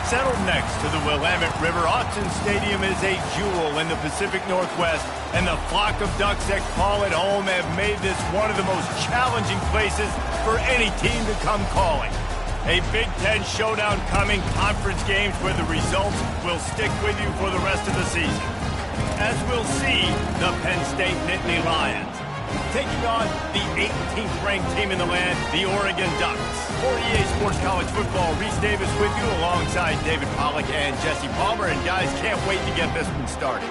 Settled next to the Willamette River, Autzen Stadium is a jewel in the Pacific Northwest, and the flock of ducks that call it home have made this one of the most challenging places for any team to come calling. A Big Ten showdown coming, conference games where the results will stick with you for the rest of the season. As we'll see, the Penn State Nittany Lions taking on the 18th ranked team in the land, the Oregon Ducks. For EA Sports College Football, Reese Davis with you alongside David Pollack and Jesse Palmer. And guys, can't wait to get this one started.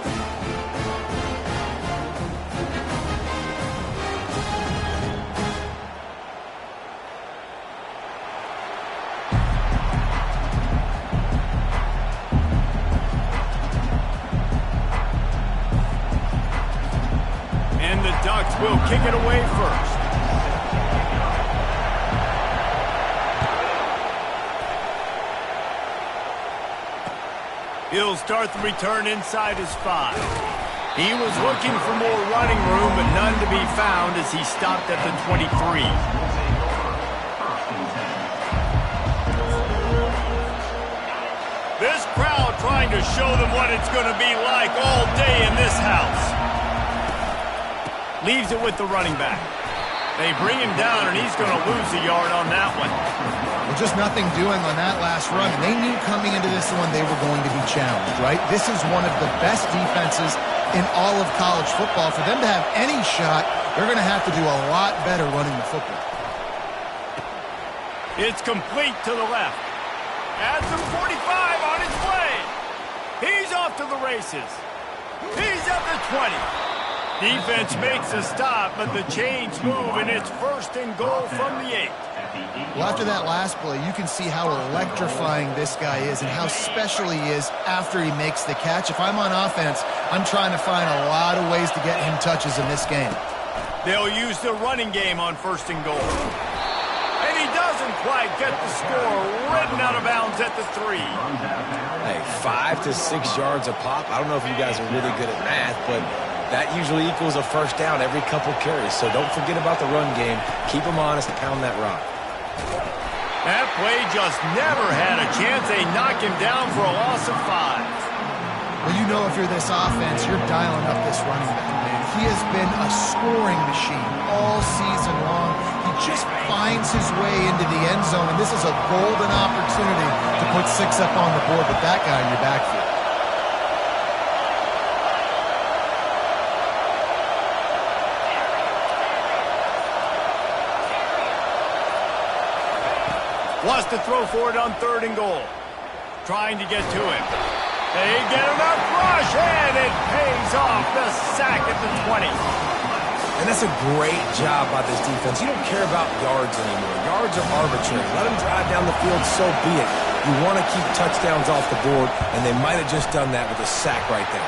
And the Ducks will kick it away first. He'll start the return inside his 5. He was looking for more running room, but none to be found as he stopped at the 23. This crowd trying to show them what it's going to be like all day in this house. Leaves it with the running back. They bring him down, and he's going to lose a yard on that one. Well, just nothing doing on that last run. And they knew coming into this one they were going to be challenged, right? This is one of the best defenses in all of college football. For them to have any shot, they're going to have to do a lot better running the football. It's complete to the left. Adds a 45 on his way. He's off to the races. He's at the 20. Defense makes a stop, but the chains move, and it's 1st and goal from the 8. Well, after that last play, you can see how electrifying this guy is and how special he is after he makes the catch. If I'm on offense, I'm trying to find a lot of ways to get him touches in this game. They'll use the running game on 1st and goal. And he doesn't quite get the score, ridden out of bounds at the 3. Hey, 5 to 6 yards a pop. I don't know if you guys are really good at math, but that usually equals a 1st down every couple carries. So don't forget about the run game. Keep them honest and pound that rock. That play just never had a chance. They knock him down for a loss of 5. Well, you know if you're this offense, you're dialing up this running back, man. He has been a scoring machine all season long. He just finds his way into the end zone, and this is a golden opportunity to put 6 up on the board with that guy in your backfield. Wants to throw for it on 3rd and goal. Trying to get to him. They get enough rush, and it pays off. The sack at the 20. And that's a great job by this defense. You don't care about yards anymore. Yards are arbitrary. Let them drive down the field, so be it. You want to keep touchdowns off the board, and they might have just done that with a sack right there.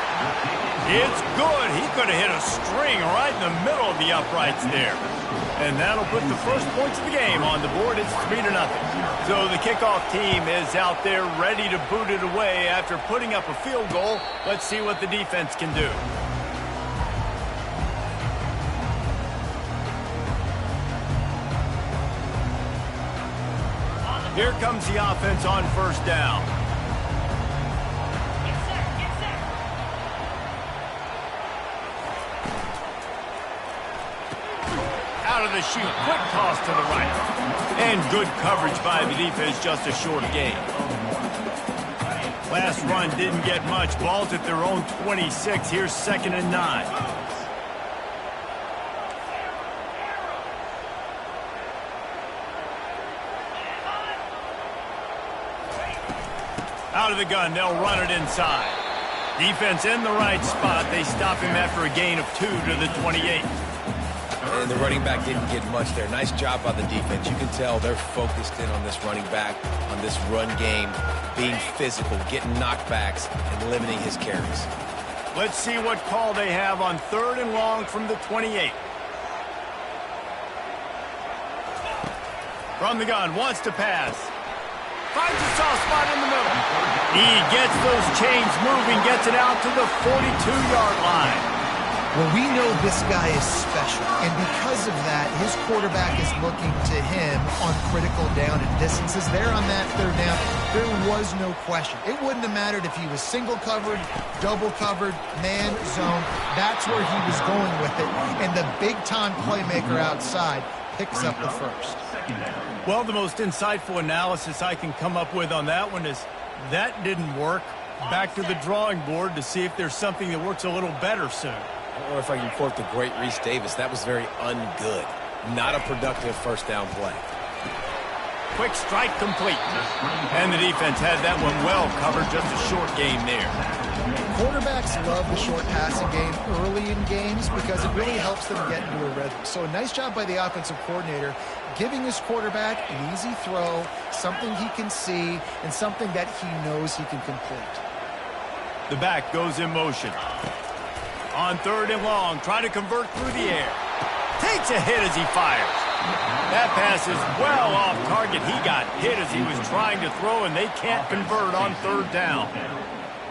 It's good. He could have hit a string right in the middle of the uprights there. And that'll put the first points of the game on the board. It's 3-0. So the kickoff team is out there ready to boot it away after putting up a field goal. Let's see what the defense can do. Here comes the offense on 1st down. Out of the chute, quick toss to the right. And good coverage by the defense, just a short gain. Last run didn't get much. Ball's at their own 26. Here's 2nd and 9. Out of the gun, they'll run it inside. Defense in the right spot. They stop him after a gain of 2 to the 28. And the running back didn't get much there. Nice job by the defense. You can tell they're focused in on this running back, on this run game, being physical, getting knockbacks, and limiting his carries. Let's see what call they have on 3rd and long from the 28. From the gun, wants to pass. Finds a soft spot in the middle. He gets those chains moving, gets it out to the 42-yard line. Well, we know this guy is special, and because of that, his quarterback is looking to him on critical down and distances. There on that third down, there was no question. It wouldn't have mattered if he was single covered, double covered, man, zone. That's where he was going with it, and the big-time playmaker outside picks up the first. Well, the most insightful analysis I can come up with on that one is that didn't work. Back to the drawing board to see if there's something that works a little better soon. Or if I can quote the great Reese Davis, that was very ungood. Not a productive first down play. Quick strike complete. And the defense had that one well covered, just a short game there. Quarterbacks love the short passing game early in games because it really helps them get into a rhythm. So a nice job by the offensive coordinator giving his quarterback an easy throw, something he can see, and something that he knows he can complete. The back goes in motion. On third and long, trying to convert through the air. Takes a hit as he fires. That pass is well off target. He got hit as he was trying to throw, and they can't convert on third down.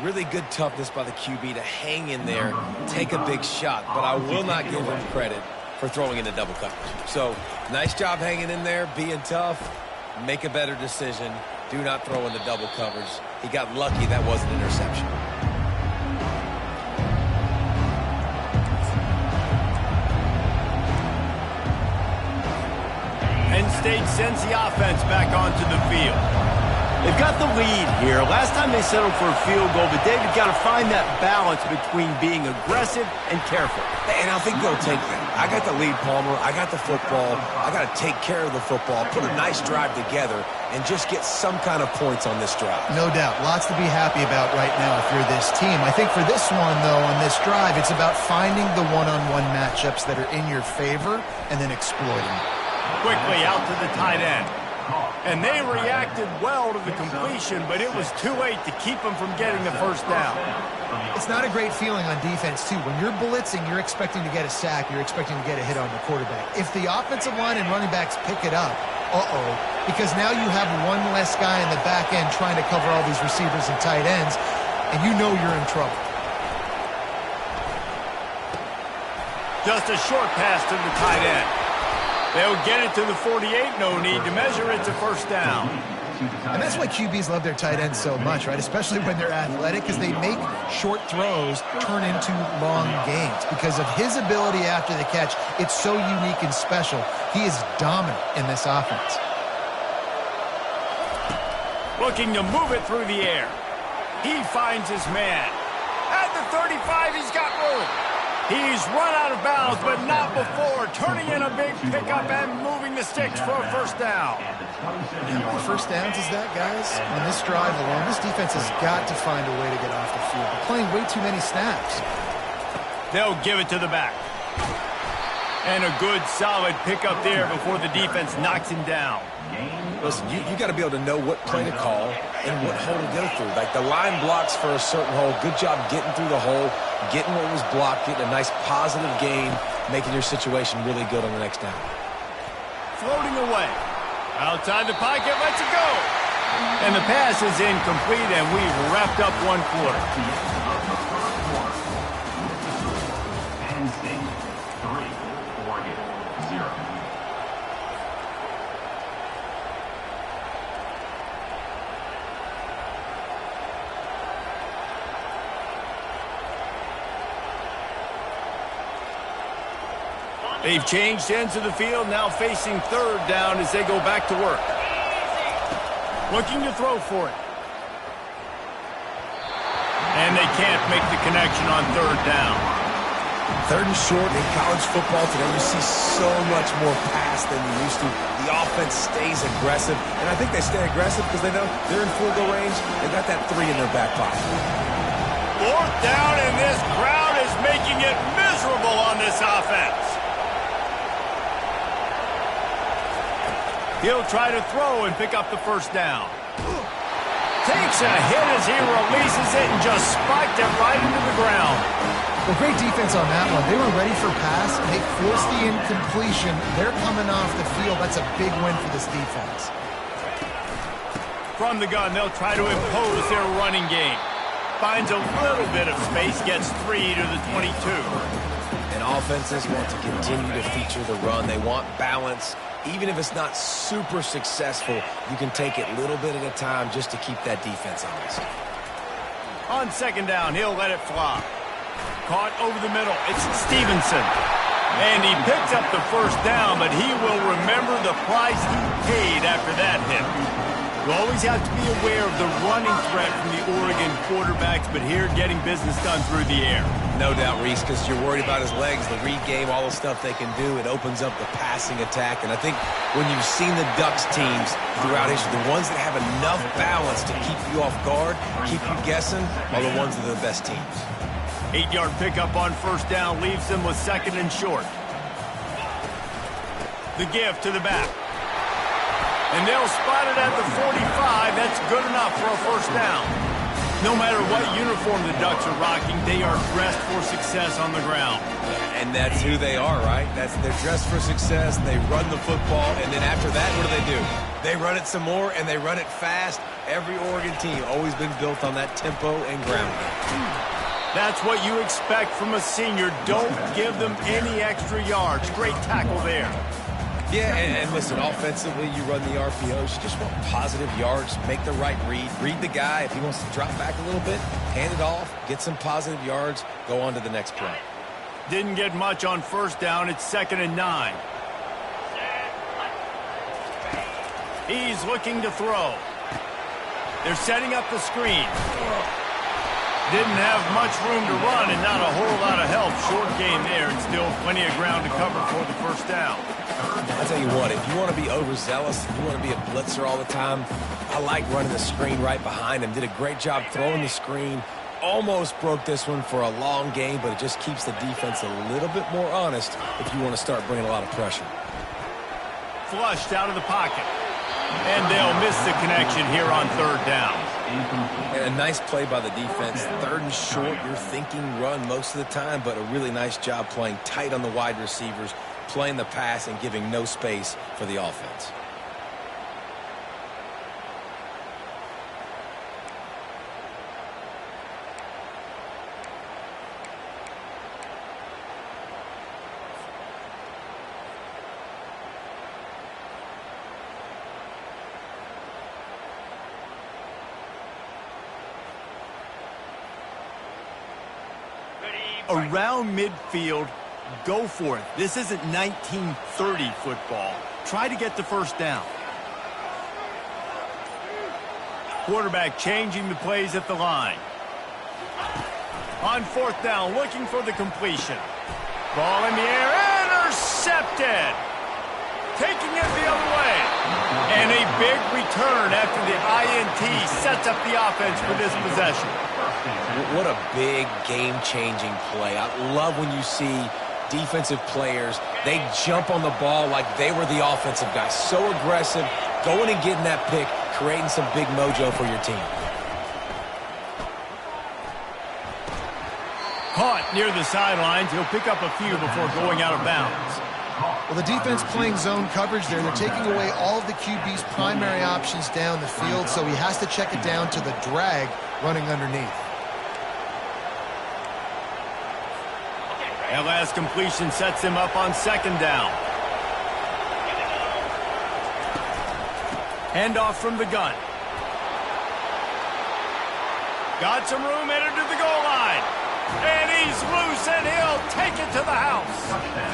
Really good toughness by the QB to hang in there, take a big shot, but I will not give him credit for throwing into double coverage. So, nice job hanging in there, being tough, make a better decision. Do not throw into double coverage. He got lucky that was an interception. Penn State sends the offense back onto the field. They've got the lead here. Last time they settled for a field goal, but David got to find that balance between being aggressive and careful. And I think they'll take that. I got the lead, Palmer. I got the football. I got to take care of the football, put a nice drive together, and just get some kind of points on this drive. No doubt. Lots to be happy about right now if you're this team. I think for this one, though, on this drive, it's about finding the one-on-one matchups that are in your favor and then exploiting them. Quickly out to the tight end. And they reacted well to the completion, but it was too late to keep them from getting the first down. It's not a great feeling on defense, too. When you're blitzing, you're expecting to get a sack. You're expecting to get a hit on the quarterback. If the offensive line and running backs pick it up, because now you have one less guy in the back end trying to cover all these receivers and tight ends, and you know you're in trouble. Just a short pass to the tight end. They'll get it to the 48, no need to measure it to first down. And that's why QBs love their tight ends so much, right? Especially when they're athletic, because they make short throws turn into long gains. Because of his ability after the catch, it's so unique and special. He is dominant in this offense. Looking to move it through the air. He finds his man. At the 35, he's got room. He's run out of bounds, but not before. Turning in a big pickup and moving the sticks for a first down. How many first downs is that, guys? On this drive alone, this defense has got to find a way to get off the field. They're playing way too many snaps. They'll give it to the back. And a good, solid pickup there before the defense knocks him down. Listen, you got to be able to know what play to call and what hole to go through. Like the line blocks for a certain hole. Good job getting through the hole, getting what was blocked, getting a nice positive gain, making your situation really good on the next down. Floating away. Outside the pocket, lets it go. And the pass is incomplete, and we've wrapped up one quarter. Penn State 3, Oregon 0. They've changed ends of the field, now facing third down as they go back to work. Looking to throw for it. And they can't make the connection on third down. Third and short in college football today, you see so much more pass than you used to. The offense stays aggressive, and I think they stay aggressive because they know they're in field goal range. They've got that 3 in their back pocket. Fourth down, and this crowd is making it miserable on this offense. He'll try to throw and pick up the first down. Takes a hit as he releases it and just spiked it right into the ground. Well, great defense on that one. They were ready for pass. They forced the incompletion. They're coming off the field. That's a big win for this defense. From the gun, they'll try to impose their running game. Finds a little bit of space, gets 3 to the 22. And offenses want to continue to feature the run. They want balance. Even if it's not super successful, you can take it little bit at a time just to keep that defense honest. On second down, he'll let it fly. Caught over the middle. It's Stevenson. And he picks up the first down, but he will remember the price he paid after that hit. You always have to be aware of the running threat from the Oregon quarterbacks, but here getting business done through the air. No doubt, Reese, because you're worried about his legs, the read game, all the stuff they can do. It opens up the passing attack. And I think when you've seen the Ducks teams throughout history, the ones that have enough balance to keep you off guard, keep you guessing, are the ones that are the best teams. 8-yard pickup on first down leaves them with second and short. The give to the back. And they'll spot it at the 45. That's good enough for a first down. No matter what uniform the Ducks are rocking, they are dressed for success on the ground. And that's who they are, right? They're dressed for success. They run the football, and then after that, what do? They run it some more, and they run it fast. Every Oregon team always been built on that tempo and ground game. That's what you expect from a senior. Don't give them any extra yards. Great tackle there. Yeah, and listen, offensively, you run the RPOs. You just want positive yards, make the right read. Read the guy. If he wants to drop back a little bit, hand it off, get some positive yards, go on to the next play. Didn't get much on first down. It's 2nd and 9. He's looking to throw. They're setting up the screen. Didn't have much room to run and not a whole lot of help. Short game there and still plenty of ground to cover for the first down. I'll tell you what, if you want to be overzealous, if you want to be a blitzer all the time, I like running the screen right behind him. Did a great job throwing the screen. Almost broke this one for a long game, but it just keeps the defense a little bit more honest if you want to start bringing a lot of pressure. Flushed out of the pocket. And they'll miss the connection here on third down. And a nice play by the defense. 3rd and short, you're thinking run most of the time, but a really nice job playing tight on the wide receivers, playing the pass and giving no space for the offense. Around midfield, go for it. This isn't 1930 football. Try to get the first down. Quarterback changing the plays at the line. On 4th down, looking for the completion. Ball in the air, intercepted. Taking it the other way. And a big return after the INT sets up the offense for this possession. What a big game-changing play. I love when you see defensive players, they jump on the ball like they were the offensive guys. So aggressive, going and getting that pick, creating some big mojo for your team. Caught near the sidelines. He'll pick up a few before going out of bounds. Well, the defense playing zone coverage there. They're taking away all of the QB's primary options down the field, so he has to check it down to the drag running underneath. That last completion sets him up on 2nd down. Handoff from the gun. Got some room, headed to the goal line. And he's loose, and he'll take it to the house.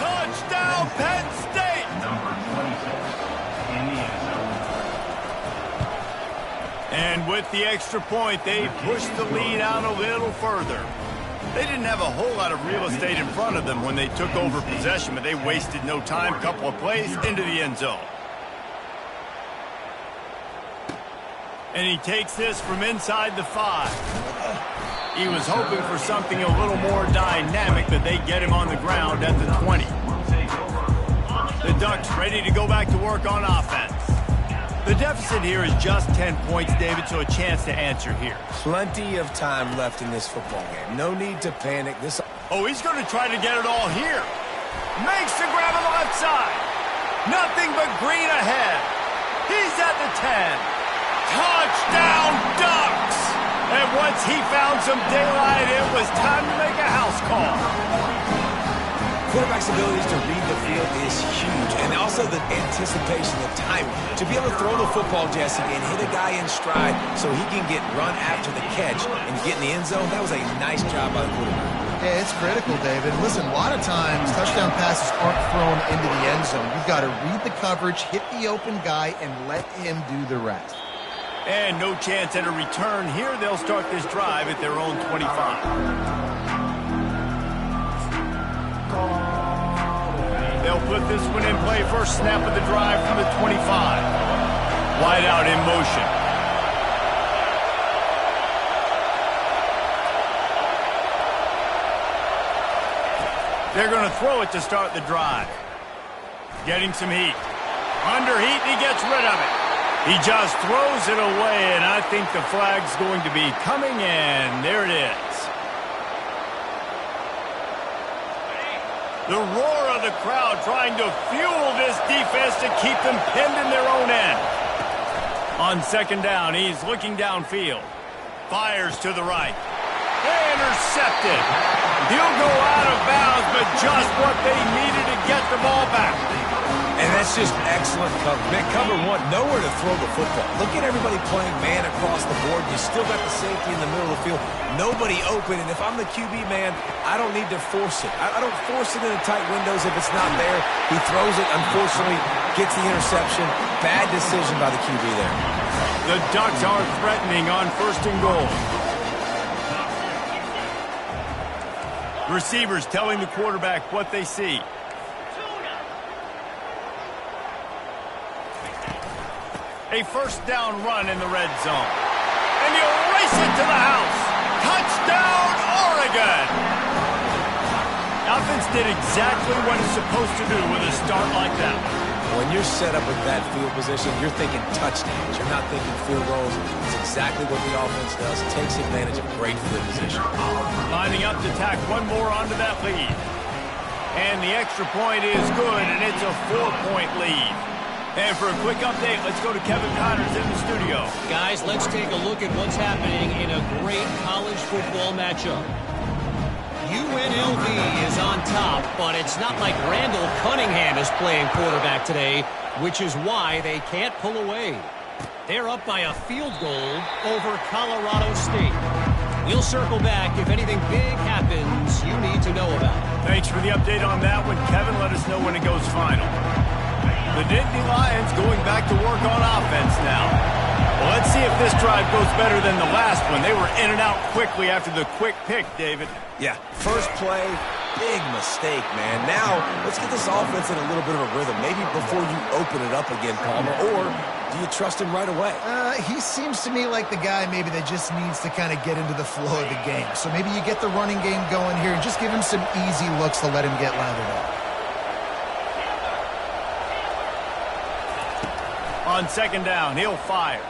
Touchdown, Penn State! Number 26, in the end zone. And with the extra point, they pushed the lead out a little further. They didn't have a whole lot of real estate in front of them when they took over possession, but they wasted no time. Couple of plays into the end zone. And he takes this from inside the 5. He was hoping for something a little more dynamic, but they get him on the ground at the 20. The Ducks ready to go back to work on offense. The deficit here is just 10 points, David, so a chance to answer here. Plenty of time left in this football game. No need to panic. Oh, he's going to try to get it all here. Makes the grab on the left side. Nothing but green ahead. He's at the 10. Touchdown, Ducks! And once he found some daylight, it was time to make a house call. quarterback's abilities to read the field is huge, and also the anticipation, the timing. To be able to throw the football, Jesse, and hit a guy in stride so he can get run after the catch and get in the end zone, that was a nice job by the quarterback. Yeah, it's critical, David. Listen, a lot of times touchdown passes aren't thrown into the end zone. You've got to read the coverage, hit the open guy, and let him do the rest. And no chance at a return here. They'll start this drive at their own 25. They'll put this one in play. First snap of the drive from the 25. Wide out in motion. They're going to throw it to start the drive. Getting some heat. Under heat, and he gets rid of it. He just throws it away, and I think the flag's going to be coming in. There it is. The roar of the crowd trying to fuel this defense to keep them pinned in their own end. On second down, he's looking downfield. Fires to the right. Intercepted. He'll go out of bounds, but just what they needed to get the ball back. And that's just excellent cover. Man, cover one, nowhere to throw the football. Look at everybody playing man across the board. You still got the safety in the middle of the field. Nobody open, and if I'm the QB, man, I don't need to force it. I don't force it into tight windows if it's not there. He throws it, unfortunately, gets the interception. Bad decision by the QB there. The Ducks are threatening on first and goal. Receivers telling the quarterback what they see. A first down run in the red zone. And he'll race it to the house. Touchdown, Oregon! Offense did exactly what it's supposed to do with a start like that. When you're set up with that field position, you're thinking touchdowns. You're not thinking field goals. It's exactly what the offense does. Takes advantage of great field position. Lining up to tack one more onto that lead. And the extra point is good, and it's a 4-point lead. And for a quick update, let's go to Kevin Connors in the studio. Guys, let's take a look at what's happening in a great college football matchup. UNLV is on top, but it's not like Randall Cunningham is playing quarterback today, which is why they can't pull away. They're up by a field goal over Colorado State. We'll circle back if anything big happens you need to know about. Thanks for the update on that one, Kevin. Let us know when it goes final. The Nittany Lions going back to work on offense now. Well, let's see if this drive goes better than the last one. They were in and out quickly after the quick pick, David. Yeah, first play, big mistake, man. Now, let's get this offense in a little bit of a rhythm. Maybe before you open it up again, Palmer, or do you trust him right away? He seems to me like the guy maybe that just needs to kind of get into the flow of the game. So maybe you get the running game going here and just give him some easy looks to let him get lathered up. On second down, he'll fire.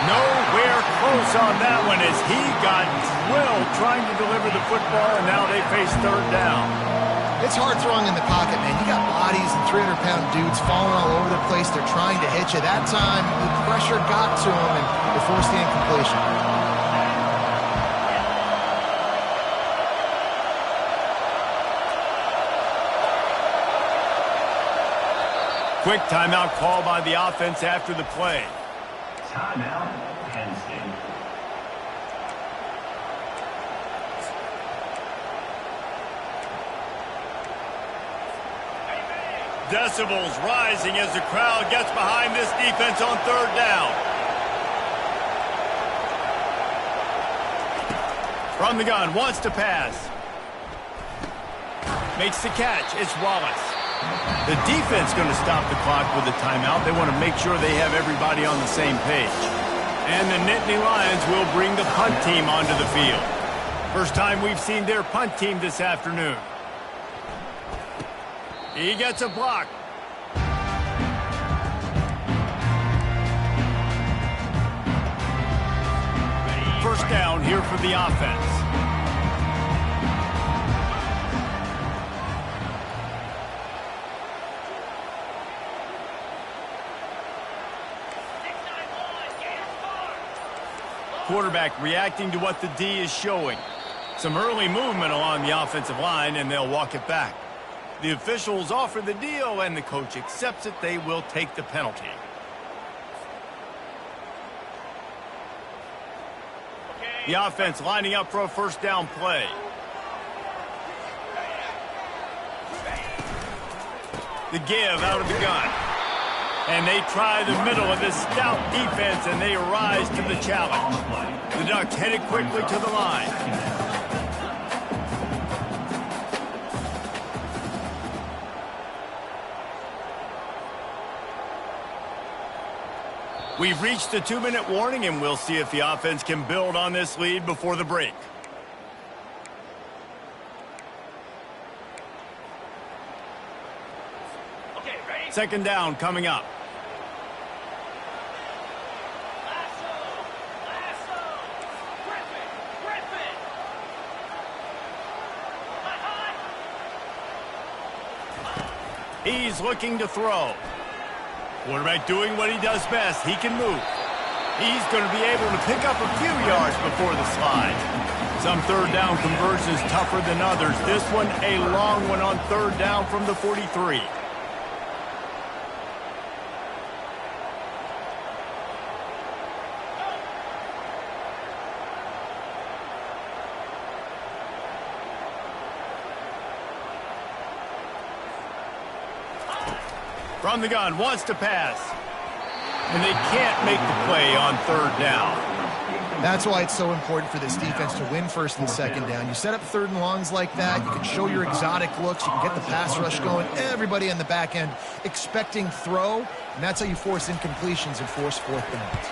Nowhere close on that one as he got drilled trying to deliver the football, and now they face third down. It's hard throwing in the pocket, man. You got bodies and 300-pound dudes falling all over the place. They're trying to hit you. That time, the pressure got to him, and they forced the incompletion. Quick timeout call by the offense after the play. Timeout, Penn State. Decibels rising as the crowd gets behind this defense on third down. From the gun, wants to pass. Makes the catch. It's Wallace. The defense going to stop the clock with a timeout. They want to make sure they have everybody on the same page. And the Nittany Lions will bring the punt team onto the field. First time we've seen their punt team this afternoon. He gets a block. First down here for the offense. Quarterback reacting to what the D is showing. Some early movement along the offensive line, and they'll walk it back. The officials offer the deal, and the coach accepts it. They will take the penalty. The offense lining up for a first down play. The give out of the gun. And they try the middle of this stout defense, and they rise to the challenge. The Ducks headed quickly to the line. We've reached the 2-minute warning, and we'll see if the offense can build on this lead before the break. Okay, ready? Second down coming up. He's looking to throw. Quarterback doing what he does best. He can move. He's going to be able to pick up a few yards before the slide. Some third down conversions tougher than others. This one a long one on third down from the 43. From the gun, wants to pass. And they can't make the play on third down. That's why it's so important for this defense to win first and second down. You set up third and longs like that, you can show your exotic looks, you can get the pass rush going, everybody on the back end expecting throw, and that's how you force incompletions and force fourth downs.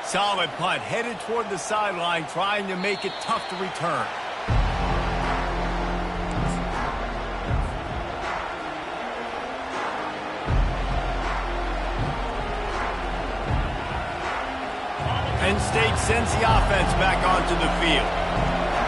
Solid punt, headed toward the sideline, trying to make it tough to return. Penn State sends the offense back onto the field.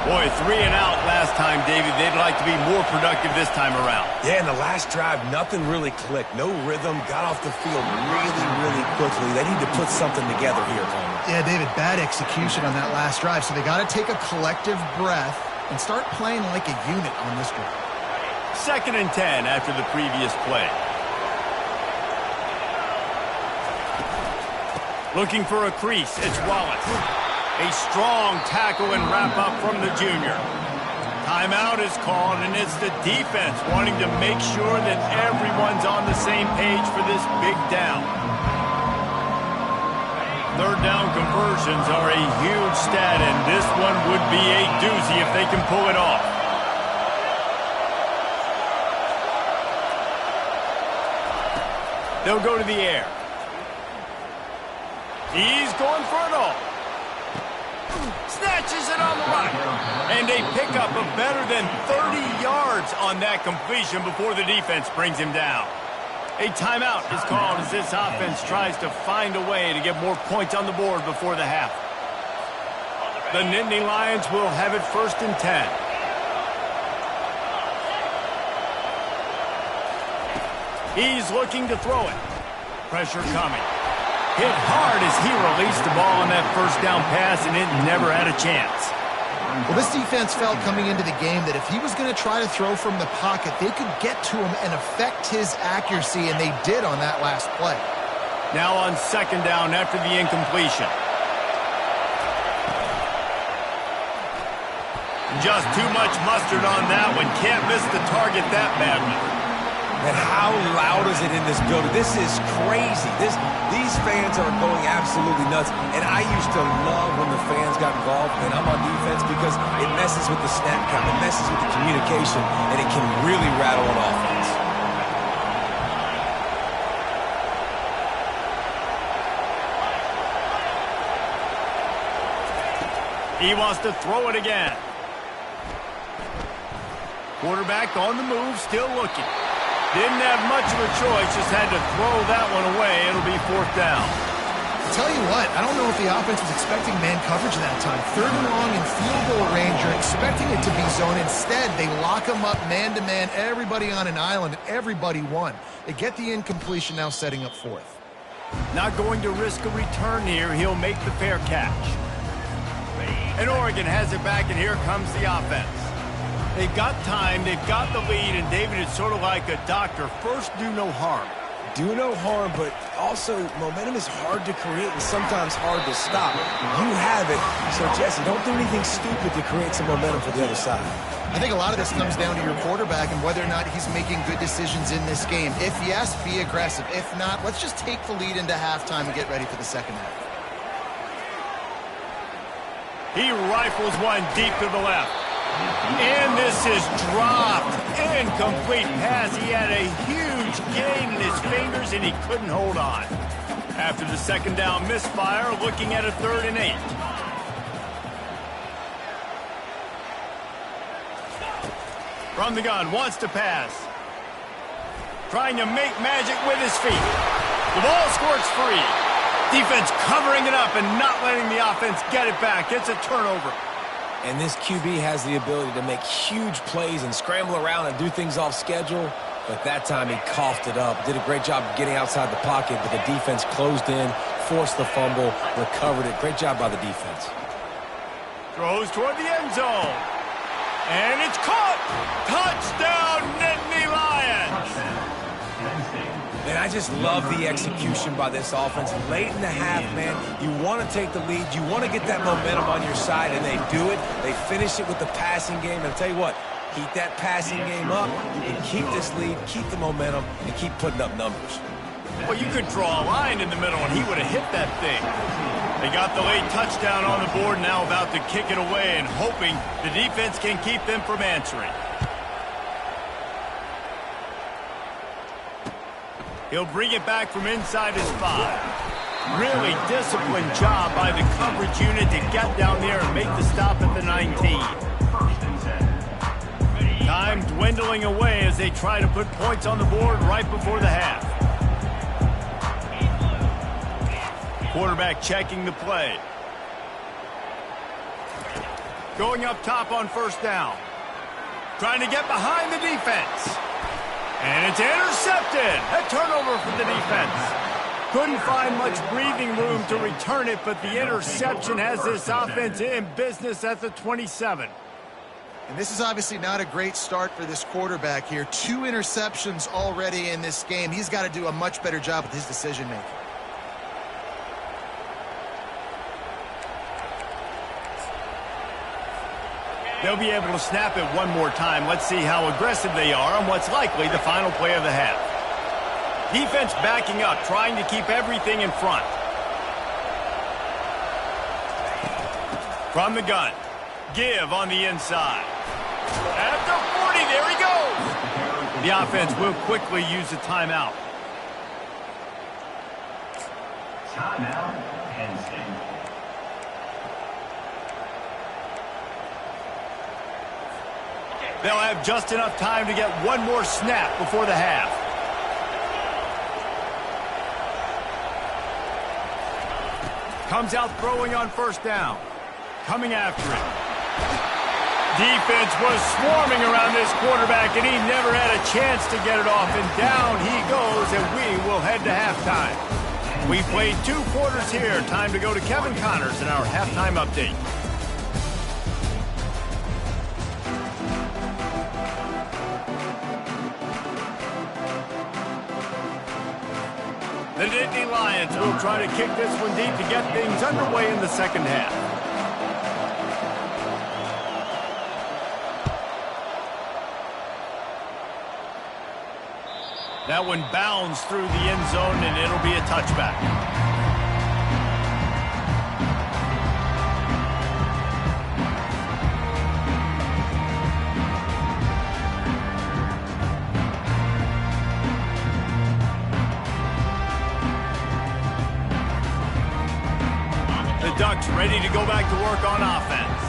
Boy, 3 and out last time, David. They'd like to be more productive this time around. Yeah, in the last drive, nothing really clicked. No rhythm, got off the field really, really quickly. They need to put something together here, Homer. Yeah, David, bad execution on that last drive, so they got to take a collective breath and start playing like a unit on this drive. 2nd and 10 after the previous play. Looking for a crease, it's Wallace. A strong tackle and wrap up from the junior. Timeout is called, and it's the defense wanting to make sure that everyone's on the same page for this big down. Third down conversions are a huge stat, and this one would be a doozy if they can pull it off. They'll go to the air. He's going for it all. Snatches it on the run. And they pick up a better than 30 yards on that completion before the defense brings him down. A timeout is called as this offense tries to find a way to get more points on the board before the half. The Nittany Lions will have it 1st and 10. He's looking to throw it. Pressure coming. Hit hard as he released the ball on that first down pass, and it never had a chance. Well, this defense felt coming into the game that if he was going to try to throw from the pocket, they could get to him and affect his accuracy, and they did on that last play. Now on 2nd down after the incompletion. Just too much mustard on that one. Can't miss the target that badly. And how loud is it in this building? This is crazy. These fans are going absolutely nuts. And I used to love when the fans got involved when I'm on defense because it messes with the snap count, it messes with the communication, and it can really rattle an offense. He wants to throw it again. Quarterback on the move, still looking. Didn't have much of a choice, just had to throw that one away. It'll be 4th down. I'll tell you what, I don't know if the offense was expecting man coverage that time. 3rd and long in field goal range, you're expecting it to be zone. Instead, they lock them up man-to-man, everybody on an island, and everybody won. They get the incompletion, now setting up 4th. Not going to risk a return here. He'll make the fair catch. And Oregon has it back, and here comes the offense. They've got time, they've got the lead, and David is sort of like a doctor. First, do no harm. Do no harm, but also momentum is hard to create and sometimes hard to stop. You have it, so Jesse, don't do anything stupid to create some momentum for the other side. I think a lot of this comes down to your quarterback and whether or not he's making good decisions in this game. If yes, be aggressive. If not, let's just take the lead into halftime and get ready for the second half. He rifles one deep to the left. And this is dropped. Incomplete pass. He had a huge gain in his fingers, and he couldn't hold on. After the second down misfire, looking at a 3rd and 8. From the gun, wants to pass. Trying to make magic with his feet. The ball squirts free. Defense covering it up and not letting the offense get it back. It's a turnover. And this QB has the ability to make huge plays and scramble around and do things off schedule. But that time he coughed it up. Did a great job of getting outside the pocket, but the defense closed in, forced the fumble, recovered it. Great job by the defense. Throws toward the end zone. And it's caught. Touchdown, Nittany Lions. Man, I just love the execution by this offense. Late in the half, man, you want to take the lead. You want to get that momentum on your side, and they do it. They finish it with the passing game. And I'll tell you what, keep that passing game up. You can keep this lead, keep the momentum, and keep putting up numbers. Well, you could draw a line in the middle, and he would have hit that thing. They got the late touchdown on the board, now about to kick it away and hoping the defense can keep them from answering. He'll bring it back from inside his 5. Really disciplined job by the coverage unit to get down there and make the stop at the 19. Time dwindling away as they try to put points on the board right before the half. Quarterback checking the play. Going up top on 1st down. Trying to get behind the defense. And it's intercepted. A turnover for the defense. Couldn't find much breathing room to return it, but the interception has this offense in business at the 27. And this is obviously not a great start for this quarterback here. 2 interceptions already in this game. He's got to do a much better job with his decision-making. They'll be able to snap it one more time. Let's see how aggressive they are on what's likely the final play of the half. Defense backing up, trying to keep everything in front. From the gun. Give on the inside. At the 40, there he goes. The offense will quickly use a timeout. Timeout, Penn State. They'll have just enough time to get one more snap before the half. Comes out throwing on 1st down. Coming after it. Defense was swarming around this quarterback, and he never had a chance to get it off. And down he goes, and we will head to halftime. We played 2 quarters here. Time to go to Kevin Connors in our halftime update. The Nittany Lions will try to kick this one deep to get things underway in the second half. That one bounds through the end zone, and it'll be a touchback. Ducks ready to go back to work on offense.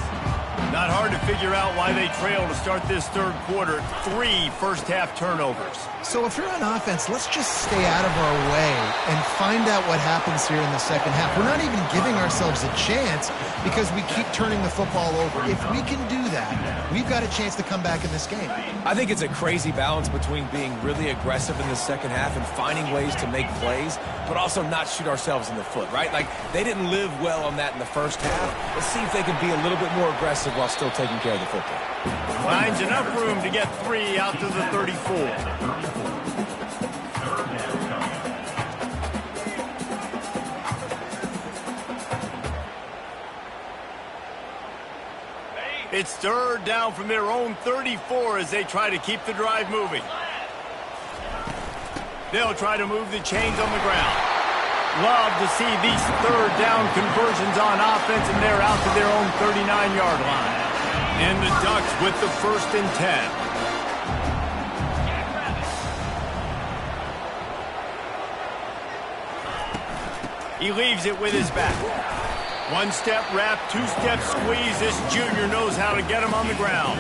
Not hard to figure out why they trail to start this 3rd quarter. 3 first-half turnovers. So if you're on offense, let's just stay out of our way and find out what happens here in the second half. We're not even giving ourselves a chance because we keep turning the football over. If we can do that, we've got a chance to come back in this game. I think it's a crazy balance between being really aggressive in the second half and finding ways to make plays, but also not shoot ourselves in the foot, right? Like, they didn't live well on that in the first half. Let's see if they can be a little bit more aggressive while still taking care of the football. Finds enough room to get 3 out to the 34. It's third down from their own 34 as they try to keep the drive moving. They'll try to move the chains on the ground. Love to see these third down conversions on offense, and they're out to their own 39-yard line. And the Ducks with the 1st and 10. He leaves it with his back. 1-step wrap, 2-step squeeze. This junior knows how to get him on the ground.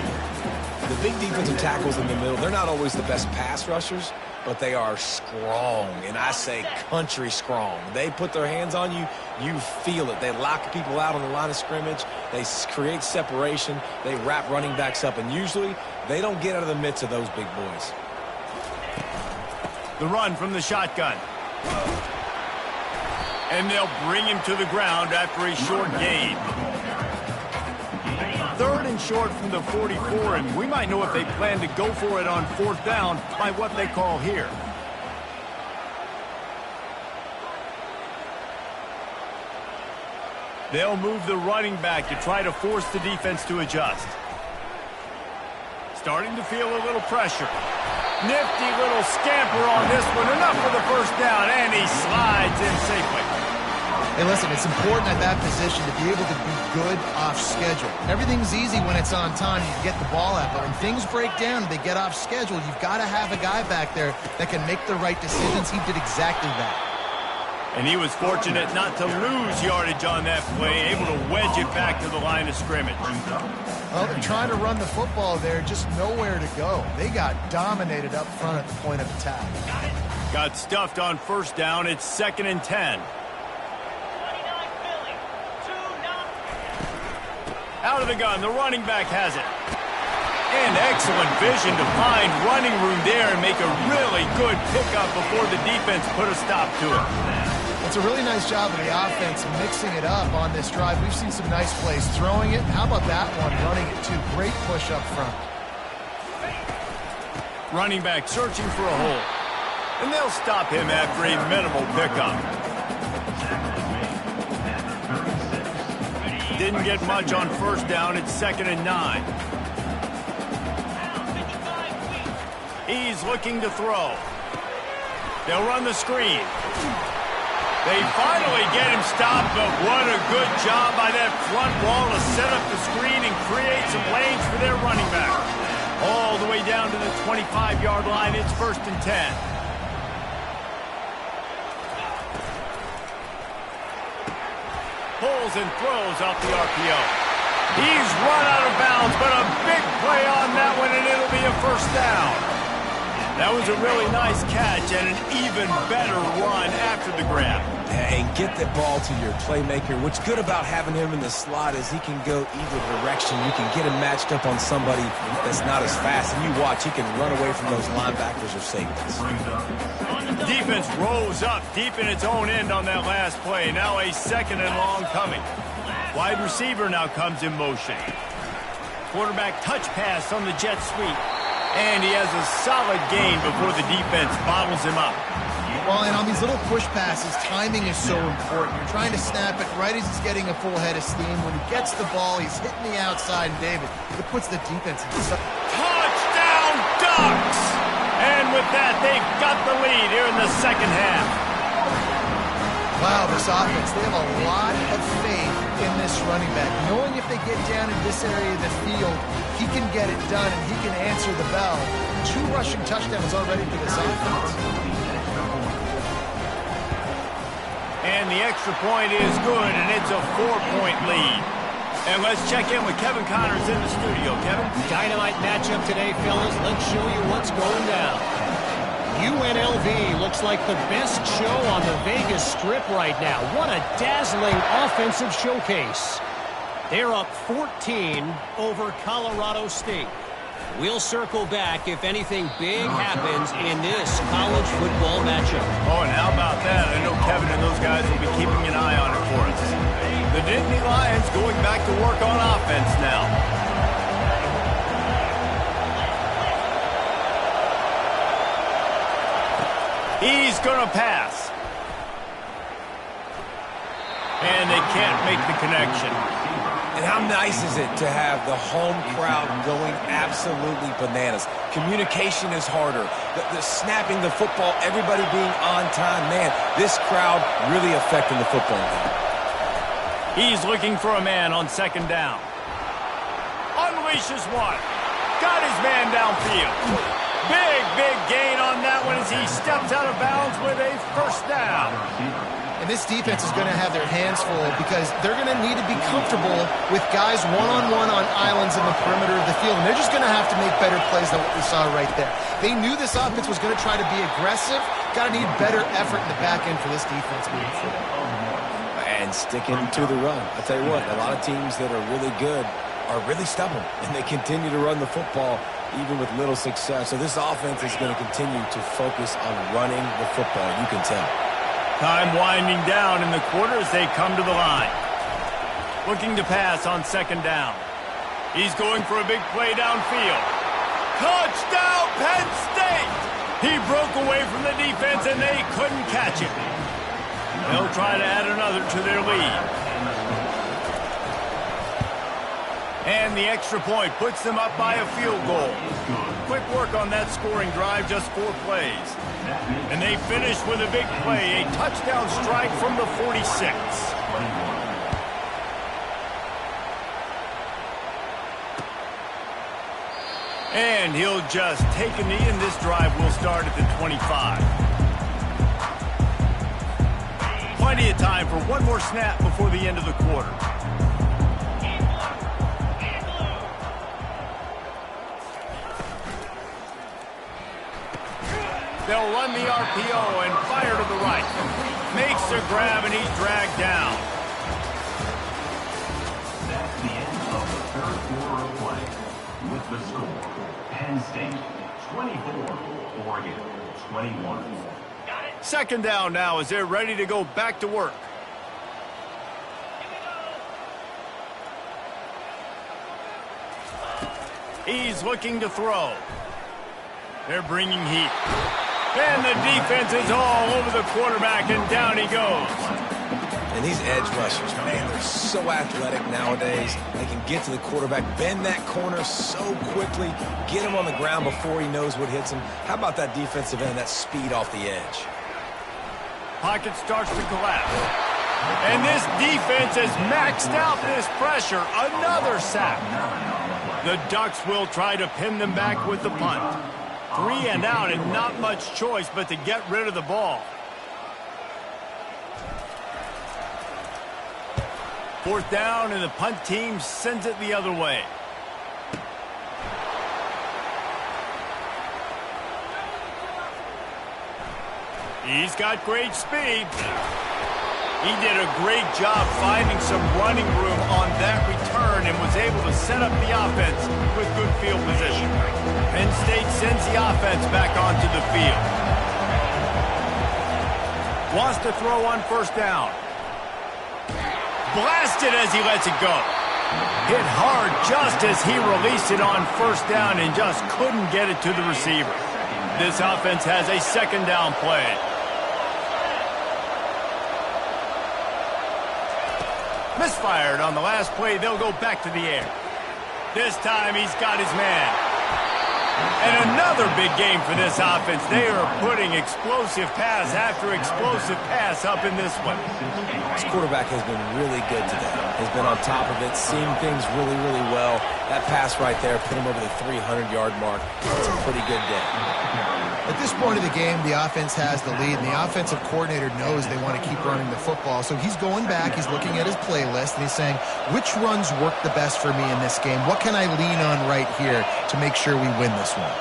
The big defensive tackles in the middle, they're not always the best pass rushers, but they are strong, and I say country strong. They put their hands on you, you feel it. They lock people out on the line of scrimmage. They create separation. They wrap running backs up, and usually they don't get out of the midst of those big boys. The run from the shotgun. And they'll bring him to the ground after a short gain. 3rd and short from the 44, and we might know if they plan to go for it on 4th down by what they call here. They'll move the running back to try to force the defense to adjust. Starting to feel a little pressure. Nifty little scamper on this one. Enough for the 1st down, and he slides in safely. Hey, listen, it's important at that position to be able to be good off schedule. Everything's easy when it's on time. You get the ball out, but when things break down, they get off schedule. You've got to have a guy back there that can make the right decisions. He did exactly that. And he was fortunate not to lose yardage on that play, able to wedge it back to the line of scrimmage. Well, they're trying to run the football there, just nowhere to go. They got dominated up front at the point of attack. Got stuffed on 1st down. It's 2nd and 10. Out of the gun, the running back has it. And excellent vision to find running room there and make a really good pickup before the defense put a stop to it. It's a really nice job of the offense mixing it up on this drive. We've seen some nice plays throwing it. How about that one, running it too? Great push up front. Running back searching for a hole. And they'll stop him after a minimal pickup. Didn't get much on 1st down. It's 2nd and 9. He's looking to throw. They'll run the screen. They finally get him stopped, but what a good job by that front wall to set up the screen and create some lanes for their running back. All the way down to the 25-yard line. It's 1st and 10. Pulls and throws off the RPO. He's run out of bounds, but a big play on that one, and it'll be a 1st down. That was a really nice catch and an even better run after the grab. And get the ball to your playmaker. What's good about having him in the slot is he can go either direction. You can get him matched up on somebody that's not as fast, and you watch, he can run away from those linebackers or safeties. Defense rose up deep in its own end on that last play. Now a 2nd and long coming. Wide receiver now comes in motion. Quarterback touch pass on the jet sweep. And he has a solid gain before the defense bottles him up. Well, and on these little push passes, timing is so important. You're trying to snap it right as he's getting a full head of steam. When he gets the ball, he's hitting the outside, and David, it puts the defense in touchdown Ducks! And with that, they've got the lead here in the second half. Wow, this offense, they have a lot of faith in this running back. Knowing if they get down in this area of the field, he can get it done and he can answer the bell. 2 rushing touchdowns already for this offense. And the extra point is good, and it's a 4-point lead. And let's check in with Kevin Connors in the studio. Kevin? Dynamite matchup today, fellas. Let's show you what's going down. UNLV looks like the best show on the Vegas Strip right now. What a dazzling offensive showcase. They're up 14 over Colorado State. We'll circle back if anything big happens in this college football matchup. Oh, and how about that? I know Kevin and those guys will be keeping an eye on it for us. The Nittany Lions going back to work on offense now. He's going to pass. And they can't make the connection. And how nice is it to have the home crowd going absolutely bananas? Communication is harder. The snapping the football, everybody being on time. Man, this crowd really affecting the football game. He's looking for a man on second down. Unleashes one. Got his man downfield. Big gain on that one as he steps out of bounds with a first down. And this defense is going to have their hands full because they're going to need to be comfortable with guys one-on-one on islands in the perimeter of the field. And they're just going to have to make better plays than what we saw right there. They knew this offense was going to try to be aggressive. Got to need better effort in the back end for this defense moving forward. And sticking to the run. I'll tell you what, a lot of teams that are really good are really stubborn. And they continue to run the football even with little success. So this offense is going to continue to focus on running the football. You can tell. Time winding down in the quarter as they come to the line. Looking to pass on second down. He's going for a big play downfield. Touchdown, Penn State! He broke away from the defense and they couldn't catch it. They'll try to add another to their lead. And the extra point puts them up by a field goal. Quick work on that scoring drive, just 4 plays. And they finish with a big play, a touchdown strike from the 46. And he'll just take a knee, and this drive will start at the 25. Plenty of time for one more snap before the end of the quarter. They'll run the RPO and fire to the right. Makes a grab and he's dragged down. That's the end of the third quarter of play. With the score, Penn State 24, Oregon 21. Second down now as they're ready to go back to work. He's looking to throw. They're bringing heat. And the defense is all over the quarterback, and down he goes. And these edge rushers, man, they're so athletic nowadays. They can get to the quarterback, bend that corner so quickly, get him on the ground before he knows what hits him. How about that defensive end, that speed off the edge? Pocket starts to collapse. And this defense has maxed out this pressure. Another sack. The Ducks will try to pin them back with the punt. 3 and out, and not much choice but to get rid of the ball. Fourth down, and the punt team sends it the other way. He's got great speed. He did a great job finding some running room on that return and was able to set up the offense with good field position. Penn State sends the offense back onto the field. Wants to throw on first down. Blasted as he lets it go. Hit hard just as he released it on first down and just couldn't get it to the receiver. This offense has a second down play. Misfired on the last play. They'll go back to the air. This time he's got his man. And another big game for this offense. They are putting explosive pass after explosive pass up in this one. This quarterback has been really good today. Has been on top of it, seeing things really, really well. That pass right there put him over the 300-yard mark. It's a pretty good day. At this point of the game, the offense has the lead, and the offensive coordinator knows they want to keep running the football. So he's going back, he's looking at his playlist, and he's saying, which runs work the best for me in this game? What can I lean on right here to make sure we win this one?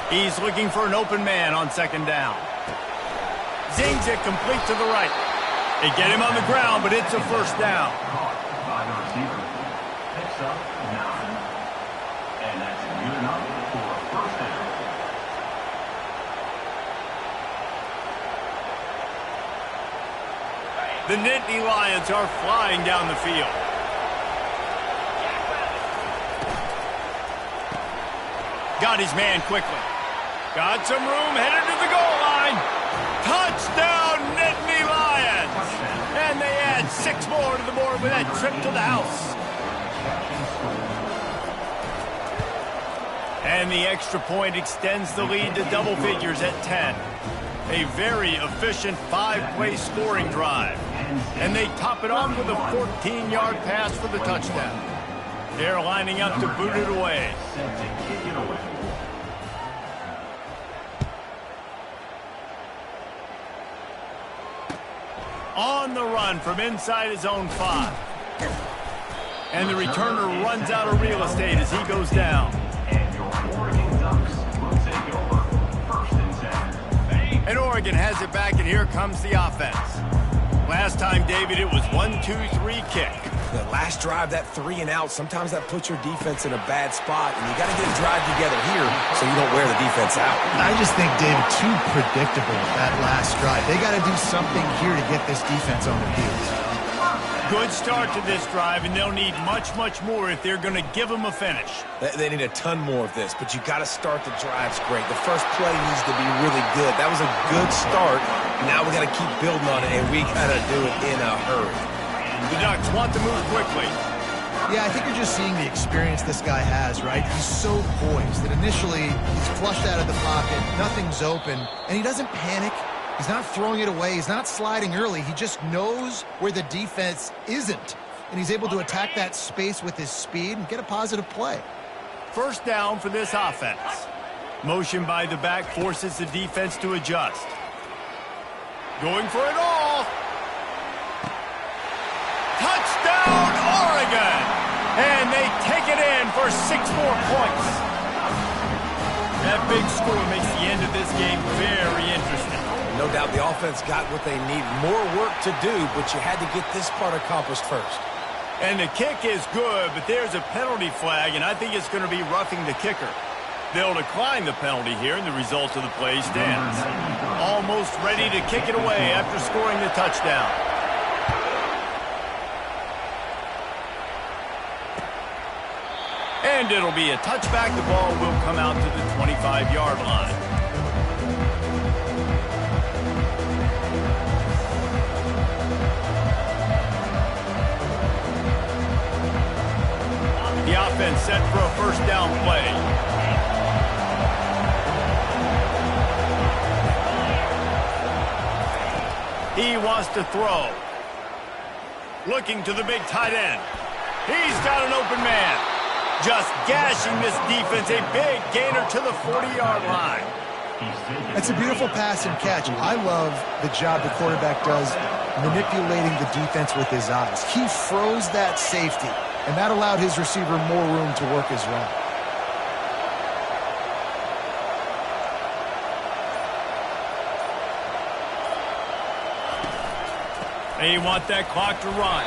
He's looking for an open man on second down. Zings it complete to the right. They get him on the ground, but it's a first down. Caught by the receiver. Picks up 9. And that's good enough for a first down. The Nittany Lions are flying down the field. Got his man quickly. Got some room, headed to the goal line. Touchdown, Nittany Lions! And they add 6 more to the board with that trip to the house. And the extra point extends the lead to double figures at 10. A very efficient 5-play scoring drive. And they top it off with a 14-yard pass for the touchdown. They're lining up to boot it away. Set to kick it away. On the run from inside his own 5. And the returner runs out of real estate as he goes down. And your Oregon Ducks will take over. 1st and 10. And Oregon has it back, and here comes the offense. Last time, David, it was 1-2-3 kick. The last drive, that 3 and out, sometimes that puts your defense in a bad spot, and you got to get a drive together here so you don't wear the defense out. I just think, David, too predictable that last drive. They got to do something here to get this defense on their heels. Good start to this drive, and they'll need much, much more if they're going to give them a finish. They need a ton more of this, but you got to start the drives great. The first play needs to be really good. That was a good start. Now we got to keep building on it, and we got to do it in a hurry. The Ducks want to move quickly. Yeah, I think you're just seeing the experience this guy has, right? He's so poised that initially he's flushed out of the pocket, nothing's open, and he doesn't panic. He's not throwing it away. He's not sliding early. He just knows where the defense isn't, and he's able to attack that space with his speed and get a positive play. First down for this offense. Motion by the back forces the defense to adjust. Going for it all. Touchdown, Oregon! And they take it in for 6 more points. That big score makes the end of this game very interesting. No doubt the offense got what they need. More work to do, but you had to get this part accomplished first. And the kick is good, but there's a penalty flag, and I think it's going to be roughing the kicker. They'll decline the penalty here, and the result of the play stands. Almost ready to kick it away after scoring the touchdown. And it'll be a touchback. The ball will come out to the 25-yard line. The offense set for a first down play. He wants to throw. Looking to the big tight end. He's got an open man. Just gashing this defense. A big gainer to the 40-yard line. That's a beautiful pass and catch. I love the job the quarterback does manipulating the defense with his eyes. He froze that safety, and that allowed his receiver more room to work his run. They want that clock to run.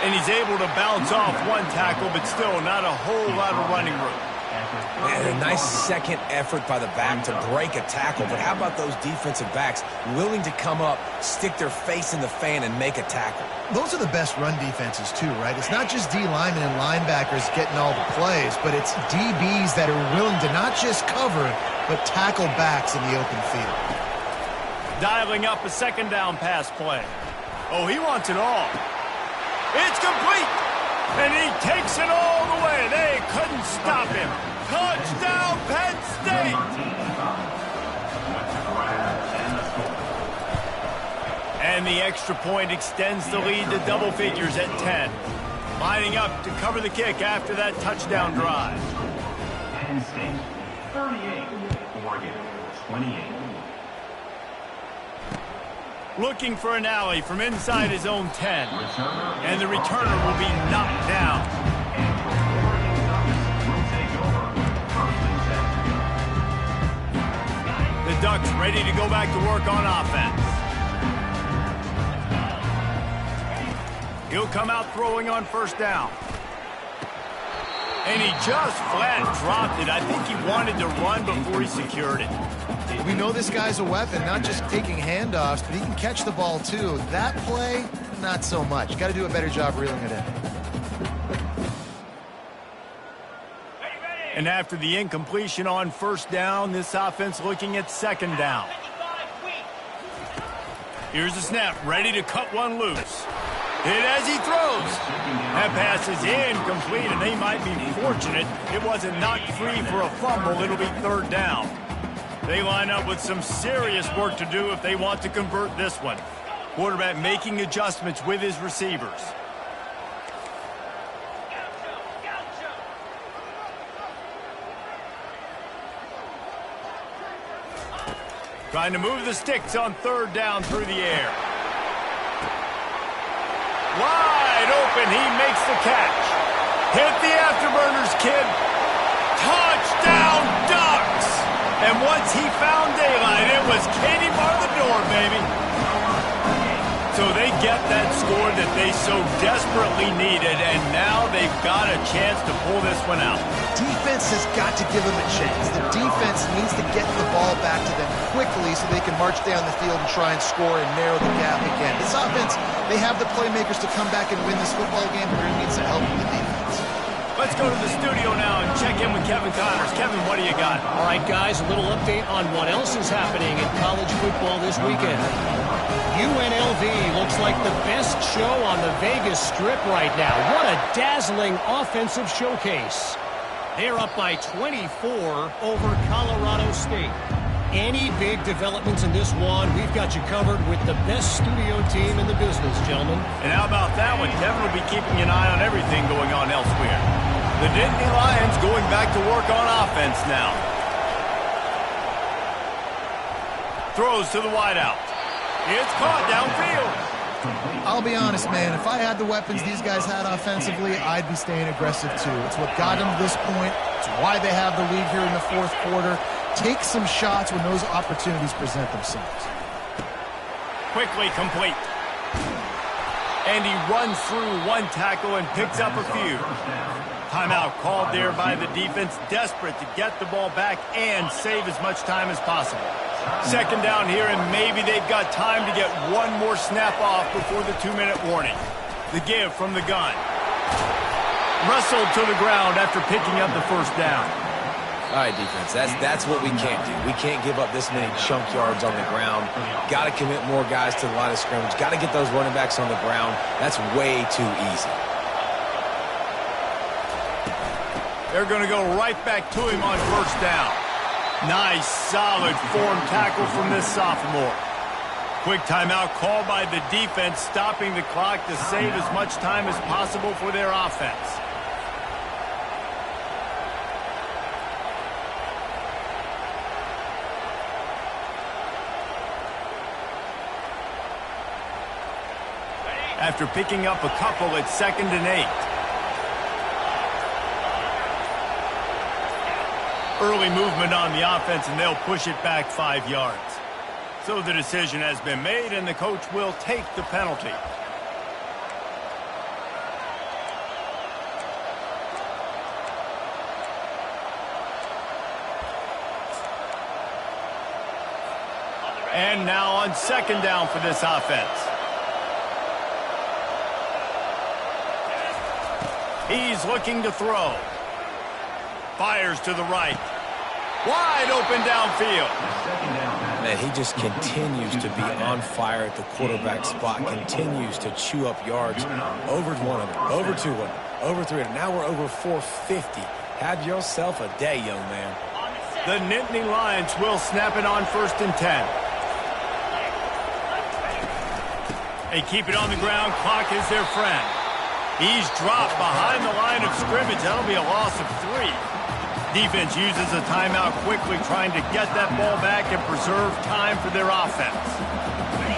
And he's able to bounce off one tackle, but still not a whole lot of running room. Man, a nice second effort by the back to break a tackle. But how about those defensive backs willing to come up, stick their face in the fan, and make a tackle? Those are the best run defenses, too, right? It's not just D linemen and linebackers getting all the plays, but it's DBs that are willing to not just cover, but tackle backs in the open field. Dialing up a second down pass play. Oh, he wants it all. It's complete, and he takes it all the way. They couldn't stop him. Touchdown, Penn State! And the extra point extends the lead to double figures at 10. Lining up to cover the kick after that touchdown drive. Penn State, 38. Oregon, 28. Looking for an alley from inside his own 10. And the returner will be knocked down. Ducks ready to go back to work on offense. He'll come out throwing on first down. And he just flat dropped it. I think he wanted to run before he secured it. We know this guy's a weapon, not just taking handoffs, but he can catch the ball too. That play, not so much. Got to do a better job reeling it in. And after the incompletion on first down, this offense looking at second down. Here's the snap, ready to cut one loose. Hit as he throws. That pass is incomplete, and they might be fortunate it wasn't knocked free for a fumble. It'll be third down. They line up with some serious work to do if they want to convert this one. Quarterback making adjustments with his receivers. Trying to move the sticks on third down through the air. Wide open, he makes the catch. Hit the afterburners, kid. Touchdown, Ducks! And once he found daylight, it was Katie bar the door, baby. So they get that score that they so desperately needed, and now they've got a chance to pull this one out. Defense has got to give them a chance. The defense needs to get the ball back to them quickly so they can march down the field and try and score and narrow the gap again. This offense, they have the playmakers to come back and win this football game, but they're going to need some help from the defense. Let's go to the studio now and check in with Kevin Connors. Kevin, what do you got? All right, guys, a little update on what else is happening in college football this weekend. UNLV looks like the best show on the Vegas Strip right now. What a dazzling offensive showcase. They're up by 24 over Colorado State. Any big developments in this one, we've got you covered with the best studio team in the business, gentlemen. And how about that one? Kevin will be keeping an eye on everything going on elsewhere. The Nittany Lions going back to work on offense now. Throws to the wideout. It's caught downfield. I'll be honest, man. If I had the weapons these guys had offensively, I'd be staying aggressive too. It's what got them to this point. It's why they have the lead here in the fourth quarter. Take some shots when those opportunities present themselves. Quickly complete. And he runs through one tackle and picks up a few. Timeout called there by the defense, desperate to get the ball back and save as much time as possible. Second down here, and maybe they've got time to get one more snap off before the 2-minute warning. The give from the gun. Wrestled to the ground after picking up the first down. All right, defense, that's what we can't do. We can't give up this many chunk yards on the ground. Got to commit more guys to the line of scrimmage. Got to get those running backs on the ground. That's way too easy. They're going to go right back to him on first down. Nice, solid form tackle from this sophomore. Quick timeout called by the defense, stopping the clock to save as much time as possible for their offense. After picking up a couple, it's 2nd and 8. Early movement on the offense, and they'll push it back 5 yards. So the decision has been made, and the coach will take the penalty. And now on 2nd down for this offense. He's looking to throw. Fires to the right. Wide open downfield. Man, he just continues to be on fire at the quarterback spot, continues to chew up yards. Over 100, over 200, over 300. Now we're over 450. Have yourself a day, young man. The Nittany Lions will snap it on 1st and 10. They keep it on the ground. Clock is their friend. He's dropped behind the line of scrimmage. That'll be a loss of 3. Defense uses a timeout quickly, trying to get that ball back and preserve time for their offense.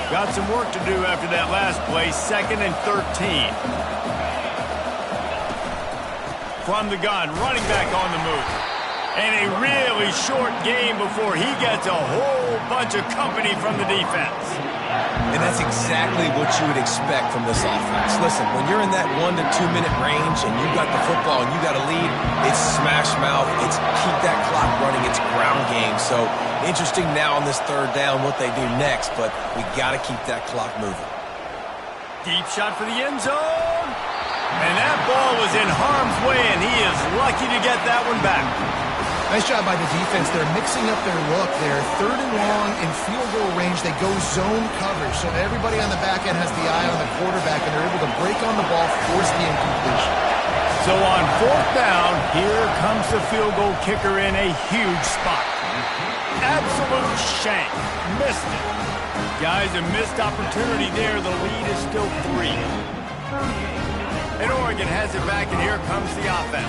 Got some work to do after that last play. 2nd and 13. From the gun, running back on the move. And a really short game before he gets a whole bunch of company from the defense. And that's exactly what you would expect from this offense. Listen, when you're in that 1 to 2 minute range and you got the football and you got a lead, it's smash mouth, it's keep that clock running, it's ground game. So interesting now on this third down what they do next, but we got to keep that clock moving. Deep shot for the end zone. And that ball was in harm's way, and he is lucky to get that one back. Nice job by the defense. They're mixing up their look. They're 3rd and long in field goal range. They go zone coverage, so everybody on the back end has the eye on the quarterback, and they're able to break on the ball, force the incompletion. So on 4th down, here comes the field goal kicker in a huge spot. Absolute shank. Missed it. Guys, a missed opportunity there. The lead is still 3. And Oregon has it back, and here comes the offense.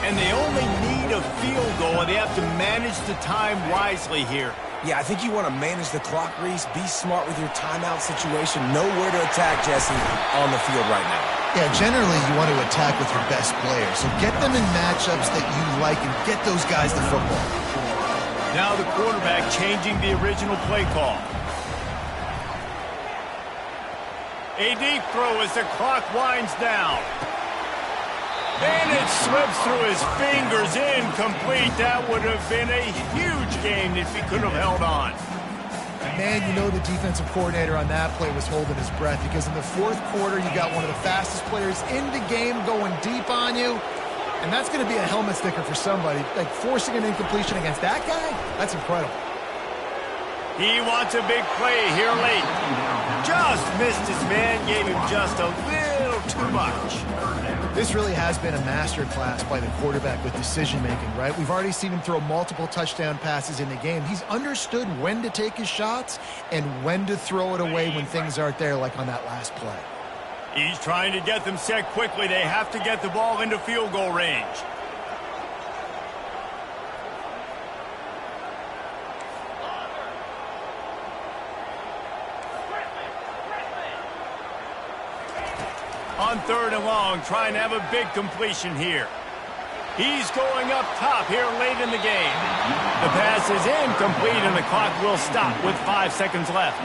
And they only need a field goal, and they have to manage the time wisely here. Yeah, I think you want to manage the clock, Reese. Be smart with your timeout situation. Know where to attack, Jesse, on the field right now. Yeah, generally you want to attack with your best players. So get them in matchups that you like and get those guys the football. Now the quarterback changing the original play call. A deep throw as the clock winds down. And it slips through his fingers, incomplete. That would have been a huge game if he could have held on. Man, you know the defensive coordinator on that play was holding his breath because in the 4th quarter, you got one of the fastest players in the game going deep on you. And that's going to be a helmet sticker for somebody. Like forcing an incompletion against that guy, that's incredible. He wants a big play here late. Just missed his man, gave him just a little too much. This really has been a masterclass by the quarterback with decision-making, right? We've already seen him throw multiple touchdown passes in the game. He's understood when to take his shots and when to throw it away when things aren't there, like on that last play. He's trying to get them set quickly. They have to get the ball into field goal range. On 3rd and long, trying to have a big completion here. He's going up top here late in the game. The pass is incomplete, and the clock will stop with 5 seconds left.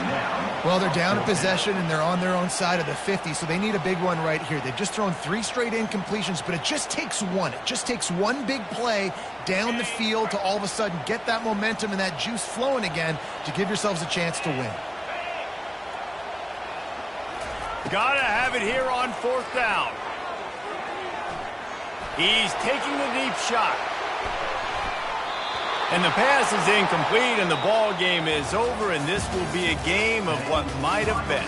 Well, they're down a possession, and they're on their own side of the 50, so they need a big one right here. They've just thrown 3 straight incompletions, but it just takes one. It just takes one big play down the field to all of a sudden get that momentum and that juice flowing again to give yourselves a chance to win. Gotta have it here on 4th down. He's taking the deep shot. And the pass is incomplete, and the ball game is over, and this will be a game of what might have been.